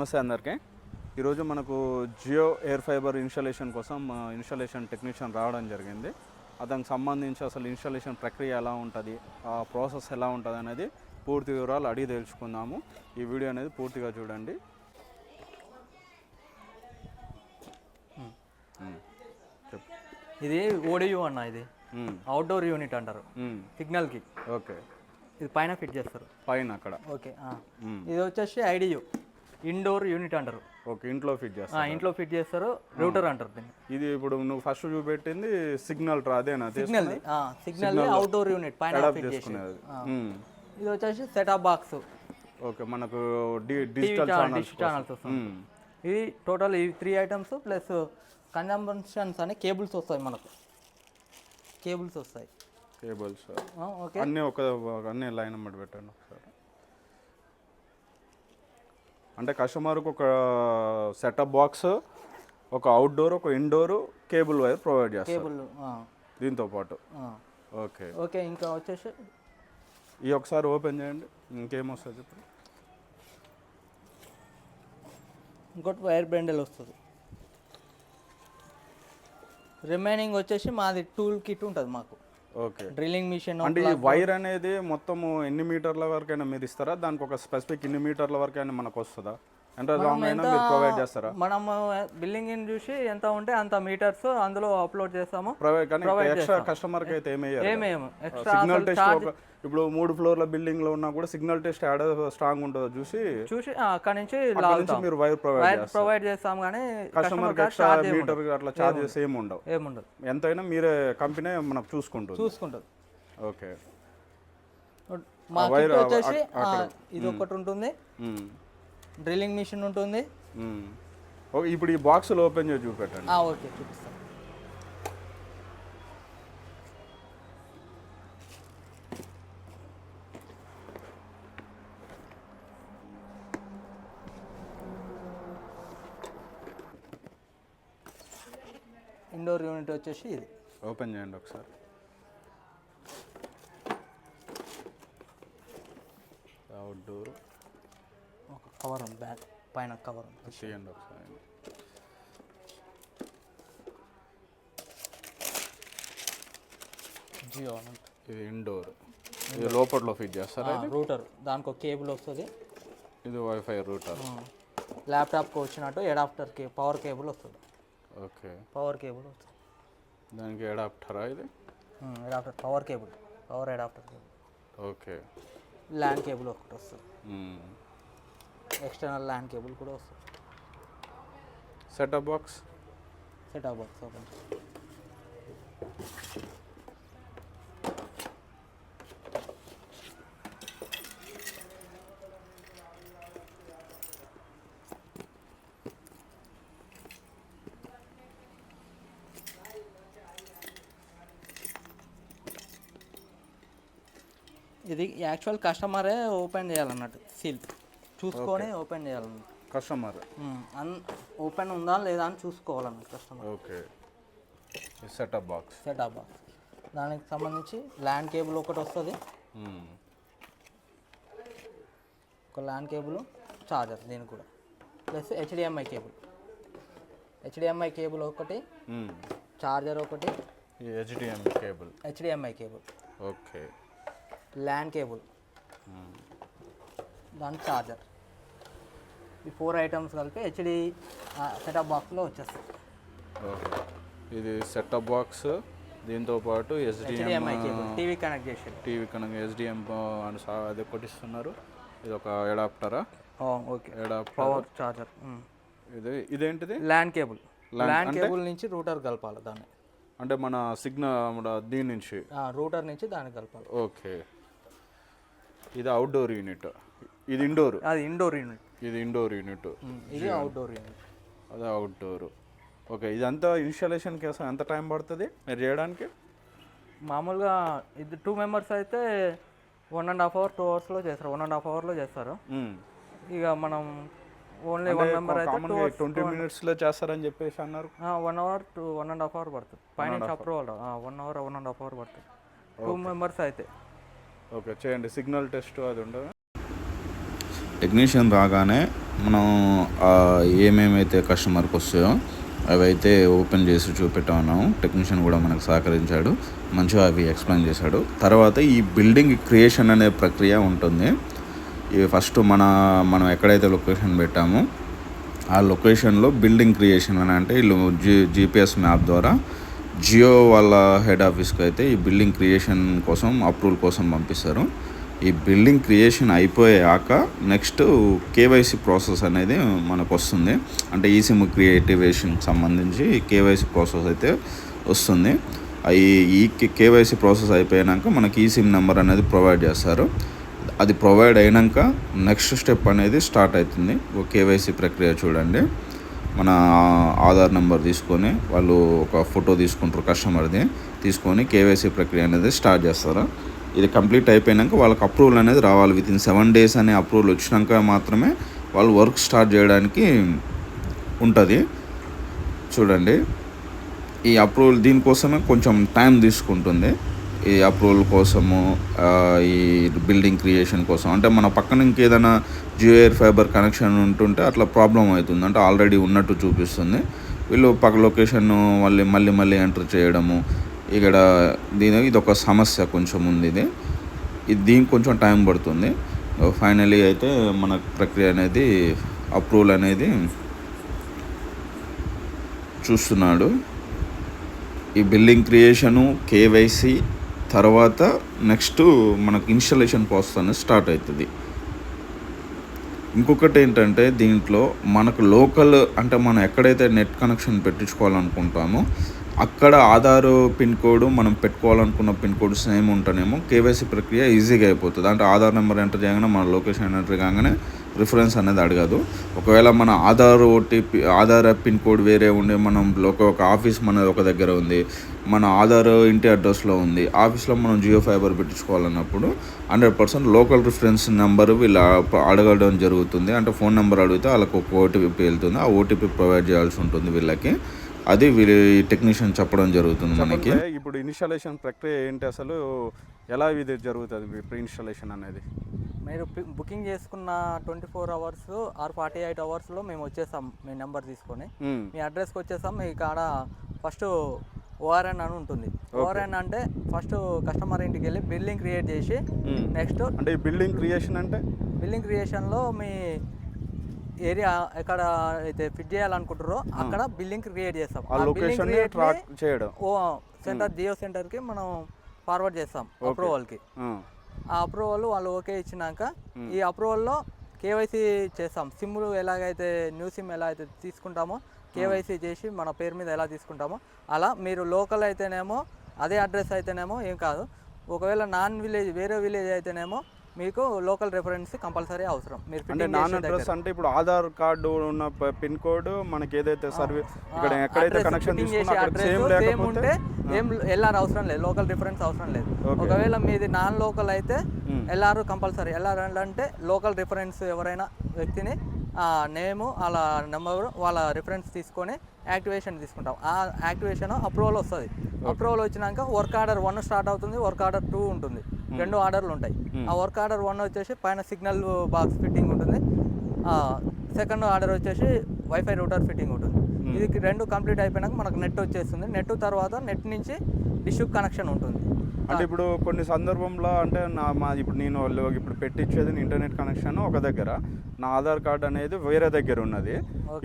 నమస్తే అందరికీ. ఈరోజు మనకు జియో ఎయిర్ ఫైబర్ ఇన్స్టాలేషన్ కోసం ఇన్స్టాలేషన్ టెక్నీషియన్ రావడం జరిగింది. దానికి సంబంధించి అసలు ఇన్స్టాలేషన్ ప్రక్రియ ఎలా ఉంటుంది, ఆ ప్రాసెస్ ఎలా ఉంటుంది అనేది పూర్తి వివరాలు అడిగి తెలుసుకుందాము. ఈ వీడియో అనేది పూర్తిగా చూడండి. ఇది ఓడియూ అన్న, ఇది అవుట్డోర్ యూనిట్ అంటారు సిగ్నల్కి. ఓకే, ఇది పైన ఫిట్ చేస్తారు పైన అక్కడ. ఓకే, ఇది వచ్చేసి ఐడియూ ఇండోర్ యూనిట్ అంటారు. ఓకే, ఇంట్లో ఫిట్ చేస్తారు. ఇంట్లో ఫిట్ చేస్తారు, రూటర్ అంటారు దీన్ని. ఇది ఇప్పుడు నువ్వు ఫస్ట్ చూపెట్టింది సిగ్నల్ అదేనా? సిగ్నల్ అవుట్డోర్ యూనిట్ పైన ఫిట్ చేసుకునేది. ఇది వచ్చేసి సెటప్ బాక్స్. ఓకే, మనకు డిజిటల్ ఛానల్స్ వస్తుంది. ఇది టోటల్ ఈ 3 ఐటమ్స్ ప్లస్ కన్జంప్షన్స్ అనే కేబుల్స్ వస్తాయి మనకు. కేబుల్స్ వస్తాయి, కేబుల్స్ ఓకే. అన్ని లైన్ నెంబర్ పెట్టండి ఒకసారి. అంటే కస్టమర్కి ఒక సెటప్ బాక్స్, ఒక అవుట్డోర్, ఒక ఇండోర్ కేబుల్ వైర్ ప్రొవైడ్ చేస్తారు దీంతో పాటు. ఓకే ఓకే, ఇంకా వచ్చేసి ఈ ఒకసారి ఓపెన్ చేయండి. ఇంకేమొస్తుంది చెప్పండి. ఇంకోటి వైర్ బండిల్ వస్తుంది. రిమైనింగ్ వచ్చేసి మాది టూల్ కిట్ ఉంటుంది మాకు. Okay, drilling machine. అంటే ఈ వైర్ అనేది మొత్తము ఎన్ని మీటర్ల వరకైనా మీరు ఇస్తారా? దానికి ఒక స్పెసిఫిక్ ఇన్ని మీటర్ల వరకైనా మనకు వస్తుందా? అంటే లాంగ్ అయినా మీరు ప్రొవైడ్ చేస్తారా? మనము బిల్లింగ్ ఇన్ చూసి ఎంత ఉంటే అంత మీటర్స్ అందులో అప్లోడ్ చేస్తాము. ప్రొవైడ్ కానీ ఎక్స్ట్రా కస్టమర్కి అయితే ఏమేమి సిగ్నల్ టెస్ట్ ఇప్పుడు 3 ఫ్లోర్ల బిల్డింగ్ లో ఉన్నా కూడా సిగ్నల్ టెస్ట్ యాడ్ స్ట్రాంగ్ ఉంటుందో చూసి అక్కడ నుంచి మీరు వైర్ ప్రొవైడ్ చేస్తాం. కానీ కస్టమర్కి ఎక్స్ట్రా మీటర్ అట్లా చార్జెస్ ఏమి ఉండవు. ఎంతైనా మీరే కంపెనీ మనకు చూసుకుంటుంది. ఓకే, వచ్చేసి ఇది ఒకటి ఉంటుంది, డ్రిల్లింగ్ మిషన్ ఉంటుంది. ఇప్పుడు ఈ బాక్స్ ఓపెన్ చేసి చూపెట్టండి. ఓకే, చూపిస్తాను. ఇండోర్ యూనిట్ వచ్చేసి ఇది ఓపెన్ చేయండి ఒకసారి. అవుట్డోర్ ఒక కవర్ ఉంది, బ్యాక్ పైన కవర్ ఉంది. చేయండి ఒకసారి. జియో ఇది ఇండోర్. ఇది లోపట్లో ఫిట్ చేస్తారా? రూటర్, దానికి ఒక కేబుల్ వస్తుంది. ఇది వైఫై రూటర్. ల్యాప్టాప్కి వచ్చినట్టు అడాప్టర్కి పవర్ కేబుల్ వస్తుంది. ఓకే, పవర్ కేబుల్ వస్తుంది. దానికి అడాప్టరా? ఇది adapter, power cable, power adapter cable. Okay, LAN cable ఒకటి వస్తుంది. ఎక్స్టర్నల్ ల్యాండ్ కేబుల్ కూడా వస్తుంది. Setup box open. ఇది యాక్చువల్ కస్టమరే ఓపెన్ చేయాలన్నట్టు, సీల్ చూసుకొని ఓపెన్ చేయాలన్నట్టు. కస్టమర్ ఓపెన్ ఉందా లేదా అని చూసుకోవాలన్నట్టు కస్టమర్. Okay, setup box. దానికి సంబంధించి ల్యాండ్ కేబుల్ ఒకటి వస్తుంది, ఒక ల్యాండ్ కేబుల్, చార్జర్ దీనికి కూడా, ప్లస్ హెచ్డిఎంఐ కేబుల్ ఒకటి, చార్జర్ ఒకటి, HDMI cable. Okay, LAN cable, దాని చార్జర్. ఈ 4 ఐటమ్స్ కలిపి హెచ్డి సెటప్ బాక్స్లో వచ్చేస్తాయి. ఇది సెటప్ బాక్స్, దీంతో పాటు HDMI cable, TV connect HDMI అది కొట్టిస్తున్నారు. ఇది ఒక అడాప్టరా? Okay, power charger. ఇదేంటిది? ల్యాండ్ కేబుల్ నుంచి రూటర్ కలపాలి దాన్ని. అంటే మన సిగ్నల్ దీని నుంచి రూటర్ నుంచి దాన్ని కలపాలి. ఓకే, ఇది అవుట్డోర్ యూనిట్. ఇది ఇండోర్. ఇది ఇండోర్ యూనిట్. ఇది అవుట్డోర్ యూనిట్. అదే అవుట్డోర్. ఓకే, ఇదంతా ఇన్స్టాలేషన్ కోసం ఎంత టైం పడుతుంది మీరు చేయడానికి? మామూలుగా ఇది 2 మెంబర్స్ అయితే 1.5 అవర్ 2 అవర్స్లో చేస్తారు. 1.5 అవర్లో చేస్తారు. ఇక మనం ఓన్లీ 1 మెంబర్ అయితే 20 minutesలో చేస్తారని చెప్పేసి అన్నారు. 1 అవర్ టు 1.5 అవర్ పడుతుంది. పైన అప్రూవల్ 1 అవర్ 1.5 అవర్ పడుతుంది 2 మెంబర్స్ అయితే. ఓకే, చేయండి. సిగ్నల్ టెస్ట్ అది ఉండదు. టెక్నీషియన్ రాగానే మనం ఏమేమైతే కస్టమర్కి వస్తాయో అవైతే ఓపెన్ చేసి చూపెట్టాము. టెక్నీషియన్ కూడా మనకు సహకరించాడు, మంచిగా అవి ఎక్స్ప్లెయిన్ చేశాడు. తర్వాత ఈ బిల్డింగ్ క్రియేషన్ అనే ప్రక్రియ ఉంటుంది. ఈ ఫస్ట్ మనం ఎక్కడైతే లొకేషన్ పెట్టామో ఆ లొకేషన్లో బిల్డింగ్ క్రియేషన్ అని అంటే వీళ్ళు జీపీఎస్ మ్యాప్ ద్వారా జియో వాళ్ళ హెడ్ ఆఫీస్కి అయితే ఈ బిల్డింగ్ క్రియేషన్ కోసం అప్రూవల్ కోసం పంపిస్తారు. ఈ బిల్డింగ్ క్రియేషన్ అయిపోయాక నెక్స్ట్ కేవైసీ ప్రాసెస్ అనేది మనకు వస్తుంది. అంటే ఈ సిమ్ క్రియేటివేషన్కి సంబంధించి కేవైసీ ప్రాసెస్ అయితే వస్తుంది. ఈ కేవైసీ ప్రాసెస్ అయిపోయాక మనకి ఈ సిమ్ నెంబర్ అనేది ప్రొవైడ్ చేస్తారు. అది ప్రొవైడ్ అయినాక నెక్స్ట్ స్టెప్ అనేది స్టార్ట్ అవుతుంది. కేవైసీ ప్రక్రియ చూడండి, మన ఆధార్ నెంబర్ తీసుకొని వాళ్ళు ఒక ఫోటో తీసుకుంటారు, కస్టమర్ది తీసుకొని కేవైసీ ప్రక్రియ అనేది స్టార్ట్ చేస్తారు. ఇది కంప్లీట్ అయిపోయాక వాళ్ళకి అప్రూవల్ అనేది రావాలి. వితిన్ 7 days అనే అప్రూవల్ వచ్చినాక మాత్రమే వాళ్ళు వర్క్ స్టార్ట్ చేయడానికి ఉంటుంది. చూడండి, ఈ అప్రూవల్ దీనికోసమే కొంచెం టైం తీసుకుంటుంది. ఈ అప్రూవల్ కోసము, ఈ బిల్డింగ్ క్రియేషన్ కోసం, అంటే మన పక్కన ఇంకేదైనా జియో ఎయిర్ ఫైబర్ కనెక్షన్ ఉంటుంటే అట్లా ప్రాబ్లం అవుతుంది. అంటే ఆల్రెడీ ఉన్నట్టు చూపిస్తుంది. వీళ్ళు పక్క లొకేషన్ మళ్ళీ ఎంటర్ చేయడము, ఇక్కడ ఇది ఒక సమస్య కొంచెం ఉంది. దీనికి కొంచెం టైం పడుతుంది. ఫైనలీ అయితే మన ప్రక్రియ అనేది అప్రూవల్ అనేది చూస్తున్నాడు. ఈ బిల్డింగ్ క్రియేషను, కేవైసీ తర్వాత నెక్స్ట్ మనకు ఇన్స్టాలేషన్ ప్రాసెస్ అనేది స్టార్ట్ అవుతుంది. ఇంకొకటి ఏంటంటే దీంట్లో మనకు లోకల్, అంటే మనం ఎక్కడైతే నెట్ కనెక్షన్ పెట్టించుకోవాలనుకుంటామో అక్కడ ఆధార్ పిన్ కోడ్ మనం పెట్టుకోవాలనుకున్న పిన్ కోడ్ సేమ్ ఉంటేనేమో కేవైసీ ప్రక్రియ ఈజీగా అయిపోతుంది. అంటే ఆధార్ నెంబర్ ఎంటర్ చేయగానే మన లొకేషన్ ఎంటర్ కాగానే రిఫరెన్స్ అనేది అడగదు. ఒకవేళ మన ఆధార్ పిన్ కోడ్ వేరే ఉండి మనం ఒక ఆఫీస్ మన ఒక దగ్గర ఉంది, మన ఆధార్ ఇంటి అడ్రస్లో ఉంది, ఆఫీస్లో మనం జియో ఫైబర్ పెట్టించుకోవాలన్నప్పుడు 100% లోకల్ రిఫరెన్స్ నెంబర్ వీళ్ళు అడగడం జరుగుతుంది. అంటే ఫోన్ నెంబర్ అడిగితే వాళ్ళకు ఒక ఓటీపీ వెళ్తుంది. ఆ ఓటీపీ ప్రొవైడ్ చేయాల్సి ఉంటుంది వీళ్ళకి. అది వీళ్ళు టెక్నీషియన్ చెప్పడం జరుగుతుంది మనకి. ఇప్పుడు ఇన్స్టాలేషన్ ప్రక్రియ ఏంటి, అసలు ఎలా ఇది జరుగుతుంది ప్రీ ఇన్స్టాలేషన్ అనేది? మీరు బుకింగ్ చేసుకున్న 24 hours ఆర్ 48 hours మేము వచ్చేసాం. మీ నెంబర్ తీసుకొని మీ అడ్రస్కి వచ్చేసాం. మీ కాడ ఫస్ట్ ఓఆర్ఎన్ అని ఉంటుంది. ఓఆర్ఎన్ అంటే ఫస్ట్ కస్టమర్ ఇంటికి వెళ్ళి బిల్డింగ్ క్రియేట్ చేసి నెక్స్ట్ అంటే బిల్డింగ్ క్రియేషన్ అంటే బిల్డింగ్ క్రియేషన్లో మీ ఏరియా ఎక్కడ అయితే ఫిట్ చేయాలనుకుంటారో అక్కడ బిల్డింగ్ క్రియేట్ చేస్తాం. ఆ లొకేషన్ ట్రాక్ చేయడం సెంటర్ జియో సెంటర్కి మనం ఫార్వర్డ్ చేస్తాం అప్రూవల్కి. ఆ అప్రూవల్ వాళ్ళు ఓకే ఇచ్చినాక ఈ అప్రూవల్లో కేవైసీ చేస్తాం. సిమ్లు ఎలాగైతే న్యూ సిమ్ ఎలా అయితే తీసుకుంటామో కేవైసీ చేసి మన పేరు మీద ఎలా తీసుకుంటామో అలా మీరు లోకల్ అయితేనేమో అదే అడ్రస్ అయితేనేమో ఏం కాదు. ఒకవేళ నాన్ విలేజ్ వేరే విలేజ్ అయితేనేమో మీకు లోకల్ రెఫరెన్స్ కంపల్సరీ అవసరం. మీరు అంటే నాన్ అడ్రస్ అంటే ఇప్పుడు ఆధార్ కార్డు ఉన్న పిన్ కోడ్ మనకి ఏదైతే సర్వీస్ ఇక్కడ ఎక్కడైతే కనెక్షన్ తీసుకున్నా అక్కడ సేమ్ ఉంటే ఏం ఎల్ఆర్ అవసరం లేదు, లోకల్ రిఫరెన్స్ అవసరం లేదు. ఒకవేళ మీది నాన్ లోకల్ అయితే ఎల్ఆర్ కంపల్సరీ. ఎల్ఆర్ అంటే లోకల్ రిఫరెన్స్ ఎవరైనా వ్యక్తిని నేము వాళ్ళ నెంబర్ వాళ్ళ రిఫరెన్స్ తీసుకొని యాక్టివేషన్ తీసుకుంటాం. ఆ యాక్టివేషన్ అప్రూవల్ వస్తుంది. అప్రూవల్ వచ్చినాక వర్క్ ఆర్డర్ 1 స్టార్ట్ అవుతుంది, వర్క్ ఆర్డర్ 2 ఉంటుంది. 2 ఆర్డర్లు ఉంటాయి. ఆ వర్క్ ఆర్డర్ 1 వచ్చేసి పైన సిగ్నల్ బాక్స్ ఫిట్టింగ్ ఉంటుంది. సెకండ్ ఆర్డర్ వచ్చేసి వైఫై రూటర్ ఫిట్టింగ్ ఉంటుంది. ఇది 2 కంప్లీట్ అయిపోయినాక మనకు నెట్ వచ్చేస్తుంది. నెట్ తర్వాత నెట్ నుంచి డిష్ కనెక్షన్ ఉంటుంది. అంటే ఇప్పుడు కొన్ని సందర్భంలో అంటే ఇప్పుడు నేను ఇప్పుడు పెట్టించేది ఇంటర్నెట్ కనెక్షన్ ఒక దగ్గర, నా ఆధార్ కార్డ్ అనేది వేరే దగ్గర ఉన్నది.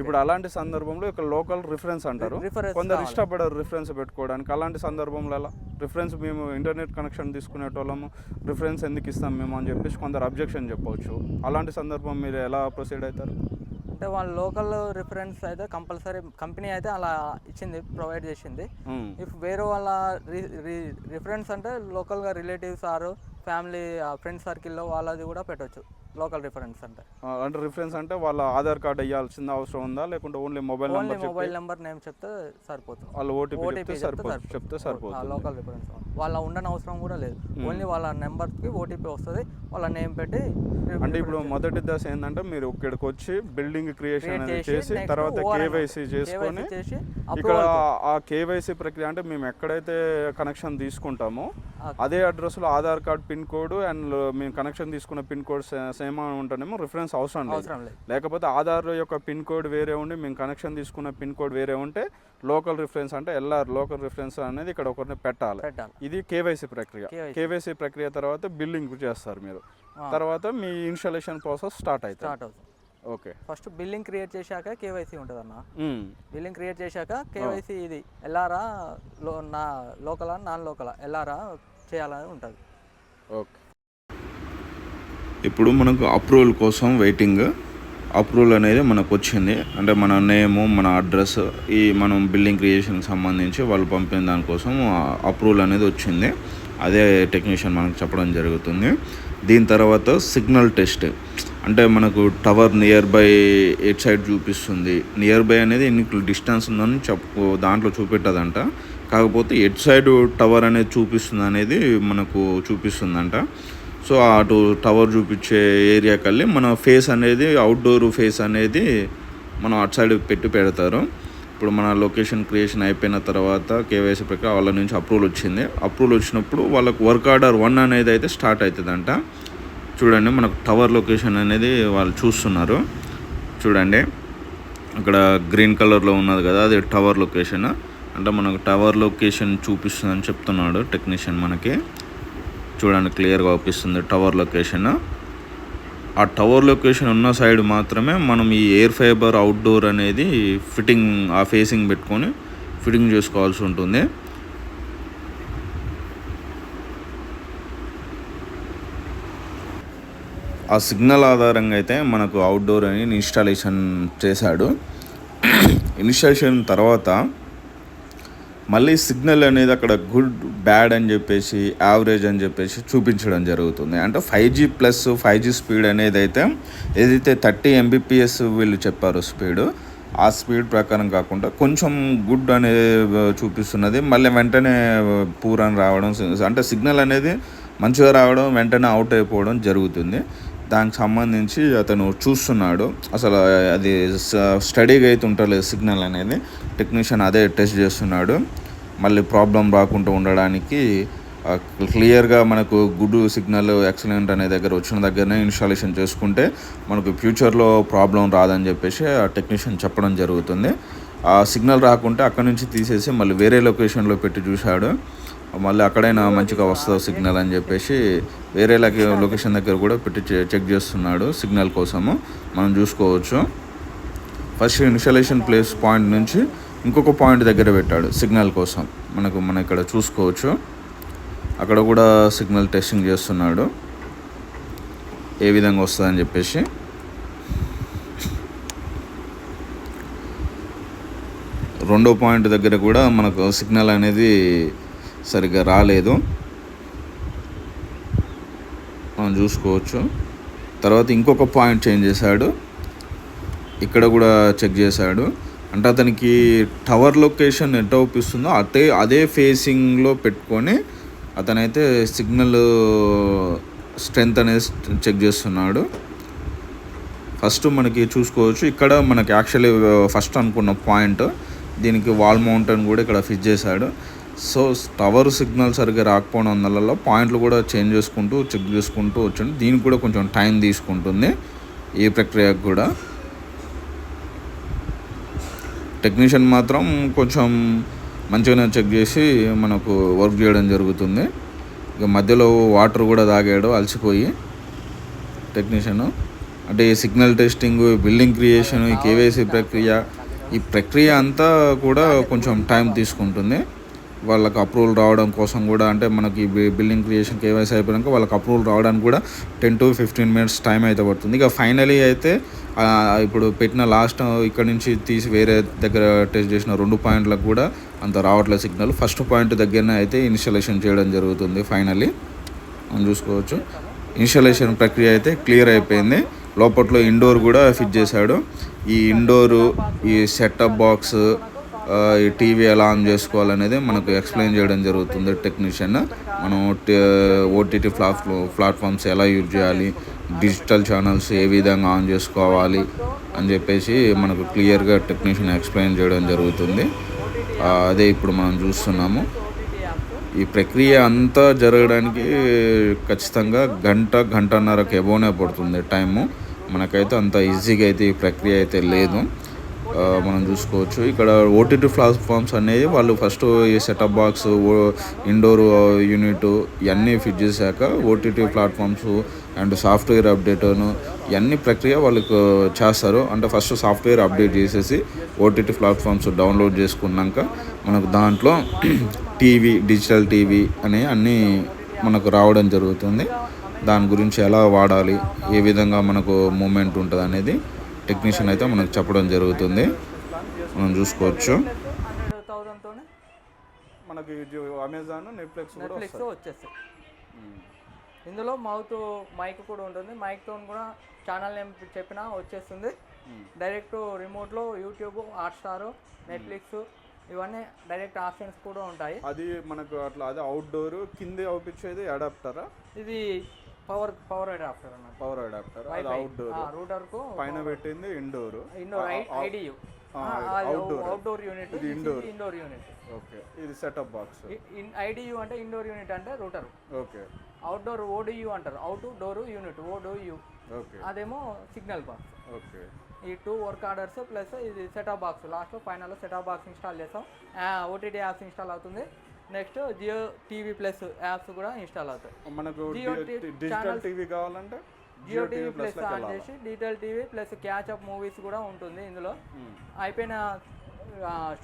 ఇప్పుడు అలాంటి సందర్భంలో ఇక్కడ లోకల్ రిఫరెన్స్ అంటారు, కొందరు ఇష్టపడరు రిఫరెన్స్ పెట్టుకోవడానికి. అలాంటి సందర్భంలో ఎలా రిఫరెన్స్ మేము ఇంటర్నెట్ కనెక్షన్ తీసుకునేటోళ్ళము రిఫరెన్స్ ఎందుకు ఇస్తాం మేము అని చెప్పేసి కొందరు అబ్జెక్షన్ చెప్పవచ్చు. అలాంటి సందర్భం మీరు ఎలా ప్రొసీడ్ అవుతారు? అంటే వాళ్ళ లోకల్ రిఫరెన్స్ అయితే కంపల్సరీ కంపెనీ అయితే అలా ఇచ్చింది, ప్రొవైడ్ చేసింది. ఇఫ్ వేరే వాళ్ళ రిఫరెన్స్ అంటే లోకల్గా రిలేటివ్స్ ఆరు ఫ్యామిలీ ఫ్రెండ్ సర్కిల్లో వాళ్ళది కూడా పెట్టవచ్చు. లోకల్ రిఫరెన్స్ అంటే రిఫరెన్స్ అంటే వాళ్ళ ఆధార్ కార్డ్ ఇవ్వాల్సిన అవసరం ఉందా, లేకుంటే ఓన్లీ మొబైల్ నెంబర్ నేమ్ చెప్తే సరిపోతుంది. వాళ్ళు ఓటీపీ చెప్తే సరిపోతుంది. లోకల్ రిఫరెన్స్ వాళ్ళ ఉండని అవసరం కూడా లేదు. ఓన్లీ వాళ్ళ నెంబర్కి ఓటీపీ వస్తుంది, వాళ్ళ నేమ్ పెట్టి. అంటే ఇప్పుడు మొదటి దశ ఏంటంటే మీరు ఇక్కడికి వచ్చి బిల్డింగ్ క్రియేషన్ చేసి తర్వాత కేవైసీ చేసుకొని ఇక్కడ ఆ కేవైసీ ప్రక్రియ అంటే మేము ఎక్కడైతే కనెక్షన్ తీసుకుంటామో అదే అడ్రస్లో Aadhaar card pin code and మేము కనెక్షన్ తీసుకున్న పిన్ కోడ్ సేమ్ ఉంటేనేమో రిఫరెన్స్ అవసరం లేదు. అవసరం లేదు. లేకపోతే ఆధార్ యొక్క పిన్ కోడ్ వేరే ఉండి మేము కనెక్షన్ తీసుకున్న పిన్ కోడ్ వేరే ఉంటే లోకల్ రిఫరెన్స్ అంటే ఎల్ఆర్ లోకల్ రిఫరెన్స్ అనేది ఇక్కడ ఒకరిని పెట్టాలి. ఇది కేవైసీ ప్రక్రియ. కేవైసీ ప్రక్రియ తర్వాత బిల్లింగ్ చేస్తారు మీరు. తర్వాత మీ ఇన్స్టాలేషన్ ప్రాసెస్ స్టార్ట్ అవుతుంది. ఓకే, ఫస్ట్ బిల్లింగ్ క్రియేట్ చేశాక కేవైసీ ఉంటుంది అన్న. బిల్లింగ్ క్రియేట్ చేశాక కేవైసీ ఇది ఎల్ఆరా లోకలా నాన్ లోకలా ఎల్ఆరా చేయాలని ఉంటుంది. ఓకే, ఇప్పుడు మనకు అప్రూవల్ కోసం వెయిటింగ్. అప్రూవల్ అనేది మనకు వచ్చింది, అంటే మన నేము మన అడ్రస్ ఈ మనం బిల్డింగ్ క్రియేషన్కి సంబంధించి వాళ్ళు పంపిన దానికోసం అప్రూవల్ అనేది వచ్చింది. అదే టెక్నీషియన్ మనకు చెప్పడం జరుగుతుంది. దీని తర్వాత సిగ్నల్ టెస్ట్, అంటే మనకు tower near by at side చూపిస్తుంది. నియర్ బై అనేది ఎన్ని డిస్టెన్స్ ఉందని దాంట్లో చూపెట్టదంట. కాకపోతే ఎట్ సైడ్ టవర్ అనేది చూపిస్తుంది అనేది మనకు చూపిస్తుందంట. సో అటు టవర్ చూపించే ఏరియాకి వెళ్ళి మన ఫేస్ అనేది అవుట్డోర్ ఫేస్ అనేది మనం అటు సైడ్ పెడతారు. ఇప్పుడు మన లొకేషన్ క్రియేషన్ అయిపోయిన తర్వాత కేవైసీ ప్రకారం వాళ్ళ నుంచి అప్రూవల్ వచ్చింది. అప్రూవల్ వచ్చినప్పుడు వాళ్ళకు వర్క్ ఆర్డర్ 1 అనేది అయితే స్టార్ట్ అవుతుందంట. చూడండి, మనకు టవర్ లొకేషన్ అనేది వాళ్ళు చూస్తున్నారు. చూడండి, అక్కడ గ్రీన్ కలర్లో ఉన్నది కదా, అది టవర్ లొకేషన్. అంటే మనకు టవర్ లొకేషన్ చూపిస్తుందని చెప్తున్నాడు టెక్నీషియన్ మనకి. చూడండి, క్లియర్గా అవుపిస్తుంది టవర్ లొకేషన్. ఆ టవర్ లొకేషన్ ఉన్న సైడ్ మాత్రమే మనం ఈ ఎయిర్ ఫైబర్ అవుట్డోర్ అనేది ఫిట్టింగ్ ఆ ఫేసింగ్ పెట్టుకొని ఫిట్టింగ్ చేసుకోవాల్సి ఉంటుంది. ఆ సిగ్నల్ ఆధారంగా అయితే మనకు అవుట్డోర్ అని ఇన్స్టాలేషన్ చేశాడు. ఇన్స్టాలేషన్ తర్వాత మళ్ళీ సిగ్నల్ అనేది అక్కడ గుడ్ బ్యాడ్ అని చెప్పేసి యావరేజ్ అని చెప్పేసి చూపించడం జరుగుతుంది. అంటే 5G ప్లస్ 5G స్పీడ్ అనేది అయితే ఏదైతే 30 Mbps వీళ్ళు చెప్పారు స్పీడ్, ఆ స్పీడ్ ప్రకారం కాకుండా కొంచెం గుడ్ అనేది చూపిస్తున్నది. మళ్ళీ వెంటనే పూర్ అని రావడం, అంటే సిగ్నల్ అనేది మంచిగా రావడం వెంటనే అవుట్ అయిపోవడం జరుగుతుంది. దానికి సంబంధించి అతను చూస్తున్నాడు. అసలు అది స్టడీగా అయితే ఉంటలేదు సిగ్నల్ అనేది. టెక్నీషియన్ అదే టెస్ట్ చేస్తున్నాడు. మళ్ళీ ప్రాబ్లం రాకుండా ఉండడానికి క్లియర్గా మనకు గుడ్ సిగ్నల్ ఎక్సలెంట్ అనే దగ్గర వచ్చిన దగ్గరనే ఇన్స్టాలేషన్ చేసుకుంటే మనకు ఫ్యూచర్లో ప్రాబ్లం రాదని చెప్పేసి ఆ టెక్నీషియన్ చెప్పడం జరుగుతుంది. ఆ సిగ్నల్ రాకుంటే అక్కడ నుంచి తీసేసి మళ్ళీ వేరే లొకేషన్లో పెట్టి చూశాడు. మళ్ళీ అక్కడైనా మంచిగా వస్తుంది సిగ్నల్ అని చెప్పేసి వేరే లొకేషన్ దగ్గర కూడా పెట్టి చెక్ చేస్తున్నాడు సిగ్నల్ కోసము. మనం చూసుకోవచ్చు. ఫస్ట్ ఇన్స్టాలేషన్ ప్లేస్ పాయింట్ నుంచి ఇంకొక పాయింట్ దగ్గర పెట్టాడు సిగ్నల్ కోసం. మనం ఇక్కడ చూసుకోవచ్చు. అక్కడ కూడా సిగ్నల్ టెస్టింగ్ చేస్తున్నాడు ఏ విధంగా వస్తుందని చెప్పేసి. రెండో పాయింట్ దగ్గర కూడా మనకు సిగ్నల్ అనేది సరిగ్గా రాలేదు, మనం చూసుకోవచ్చు. తర్వాత ఇంకొక పాయింట్ చేంజ్ చేశాడు, ఇక్కడ కూడా చెక్ చేశాడు. అంటే అతనికి టవర్ లొకేషన్ ఎంత అవుపిస్తుందో అదే ఫేసింగ్లో పెట్టుకొని అతనైతే సిగ్నల్ స్ట్రెంత్ అనేది చెక్ చేస్తున్నాడు. ఫస్ట్ మనకి చూసుకోవచ్చు, ఇక్కడ మనకి యాక్చువల్లీ ఫస్ట్ అనుకున్న పాయింట్ దీనికి వాల్ మౌంటైన్ కూడా ఇక్కడ ఫిక్స్ చేశాడు. సో టవర్ సిగ్నల్ సరిగ్గా రాకపోవడం వల్ల పాయింట్లు కూడా చేంజ్ చేసుకుంటూ చెక్ చేసుకుంటూ వచ్చింది. దీనికి కూడా కొంచెం టైం తీసుకుంటుంది ఈ ప్రక్రియకు కూడా. టెక్నీషియన్ మాత్రం కొంచెం మంచిగానే చెక్ చేసి మనకు వర్క్ చేయడం జరుగుతుంది. ఇక మధ్యలో వాటర్ కూడా తాగాడు అలసిపోయి టెక్నీషియన్. అంటే ఈ సిగ్నల్ టెస్టింగ్, బిల్డింగ్ క్రియేషన్, ఈ కేవైసీ ఈ ప్రక్రియ అంతా కూడా కొంచెం టైం తీసుకుంటుంది. వాళ్ళకి అప్రూవల్ రావడం కోసం కూడా, అంటే మనకి బిల్డింగ్ క్రియేషన్ కేవైసీ అయిపోయాక వాళ్ళకి అప్రూవల్ రావడానికి కూడా 10 to 15 minutes టైం అయితే పడుతుంది. ఇక ఫైనలీ అయితే ఇప్పుడు పెట్టిన లాస్ట్ ఇక్కడ నుంచి తీసి వేరే దగ్గర టెస్ట్ చేసిన 2 పాయింట్లకు కూడా అంత రావట్లేదు సిగ్నల్. ఫస్ట్ పాయింట్ దగ్గరనే అయితే ఇన్స్టాలేషన్ చేయడం జరుగుతుంది. ఫైనలీ మనం చూసుకోవచ్చు, ఇన్స్టాలేషన్ ప్రక్రియ అయితే క్లియర్ అయిపోయింది. లోపట్లో ఇండోర్ కూడా ఫిట్ చేశాడు. ఈ ఇండోరు, ఈ సెటప్ బాక్స్, ఈ టీవీ ఎలా ఆన్ చేసుకోవాలనేది మనకు ఎక్స్ప్లెయిన్ చేయడం జరుగుతుంది టెక్నీషియన్. మనం ఓటీటీ ప్లాట్ఫామ్స్ ఎలా యూజ్ చేయాలి, డిజిటల్ ఛానల్స్ ఏ విధంగా ఆన్ చేసుకోవాలి అని చెప్పేసి మనకు క్లియర్గా టెక్నీషియన్ ఎక్స్ప్లెయిన్ చేయడం జరుగుతుంది. అదే ఇప్పుడు మనం చూస్తున్నాము. ఈ ప్రక్రియ అంతా జరగడానికి ఖచ్చితంగా గంటన్నరకు ఎబోనే పడుతుంది టైము. మనకైతే అంత ఈజీగా అయితే ఈ ప్రక్రియ అయితే లేదు. మనం చూసుకోవచ్చు ఇక్కడ ఓటీటీ ప్లాట్ఫామ్స్ అనేవి వాళ్ళు ఫస్ట్ ఈ సెటప్ బాక్స్, ఇండోర్ యూనిట్ ఇవన్నీ ఫిట్ చేశాక ఓటీటీ ప్లాట్ఫామ్స్ అండ్ సాఫ్ట్వేర్ అప్డేట్ను ఇవన్నీ ప్రక్రియ వాళ్ళకు చేస్తారు. అంటే ఫస్ట్ సాఫ్ట్వేర్ అప్డేట్ చేసేసి ఓటీటీ ప్లాట్ఫామ్స్ డౌన్లోడ్ చేసుకున్నాక మనకు దాంట్లో టీవీ, డిజిటల్ టీవీ అనే అన్నీ మనకు రావడం జరుగుతుంది. దాని గురించి ఎలా వాడాలి, ఏ విధంగా మనకు మూమెంట్ ఉంటుంది అనేది టెక్నీషియన్ అయితే మనకు చెప్పడం జరుగుతుంది. మనం చూసుకోవచ్చు. 100,000తోనే మనకి అమెజాన్, నెట్ఫ్లిక్స్ వచ్చేస్తాయి. ఇందులో మైక్ కూడా ఉంటుంది. మైక్తో కూడా ఛానల్ నేమ్ చెప్పినా వచ్చేస్తుంది. డైరెక్ట్ రిమోట్లో యూట్యూబ్, హాట్స్టార్, నెట్ఫ్లిక్స్ ఇవన్నీ డైరెక్ట్ ఆప్షన్స్ కూడా ఉంటాయి. అది మనకు అట్లా అది అవుట్డోర్ కింద అవుపించేది అడాప్టరా? ఇది పవర్ అడాప్టర్ అన్నమాట. పవర్ అడాప్టర్ అది అవుట్డోర్. రూటర్ కు పైన పెట్టింది ఇండోర్ ఐడియు అవుట్డోర్ యూనిట్. ఇది ఇండోర్ యూనిట్. ఓకే. ఇది సెటప్ బాక్స్. ఐడియు అంటే ఇండోర్ యూనిట్ అంటే రూటర్. ఓకే. అవుట్డోర్ ఓడియు అంటారు. Outdoor unit ODU. Okay. అదేమో సిగ్నల్ బాక్స్. ఓకే. ఈ 2 వర్క్ ఆర్డర్స్ ప్లస్ ఇది సెటప్ బాక్స్. లాస్ట్లో ఫైనల్లో సెటప్ బాక్స్ ఇన్స్టాల్ చేస్తాం. ఓటీటీ యాప్స్ ఇన్స్టాల్ అవుతుంది. Next Jio TV plus apps కూడా ఇన్స్టాల్ అవుతాయి. మనకు డిజిటల్ టీవీ కావాలంటే జియో టీవీ ప్లస్ ఆన్ చేసి digital TV plus catch up movies కూడా ఉంటుంది ఇందులో. అయిపోయిన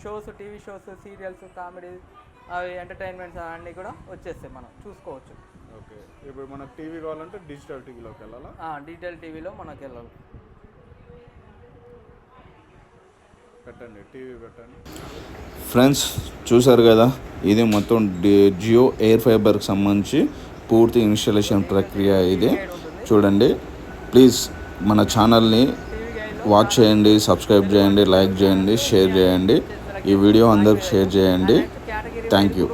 shows, TV shows, serials, comedy, అవి ఎంటర్టైన్మెంట్స్ అన్నీ కూడా వచ్చేస్తాయి, మనం చూసుకోవచ్చు. ఓకే. ఇప్పుడు మనకు టీవీ కావాలంటే డిజిటల్ టీవీలోకి వెళ్ళాలా? డిజిటల్ టీవీలో మనకు వెళ్ళాలి. పెట్టండి, టీవీ పెట్టండి. ఫ్రెండ్స్ చూసారు కదా, ఇది మొత్తం జియో ఎయిర్ ఫైబర్కి సంబంధించి పూర్తి ఇన్స్టాలేషన్ ప్రక్రియ ఇది. చూడండి, ప్లీజ్ మన ఛానల్ని వాచ్ చేయండి, సబ్స్క్రైబ్ చేయండి, లైక్ చేయండి, షేర్ చేయండి. ఈ వీడియో అందరికి షేర్ చేయండి. Thank you.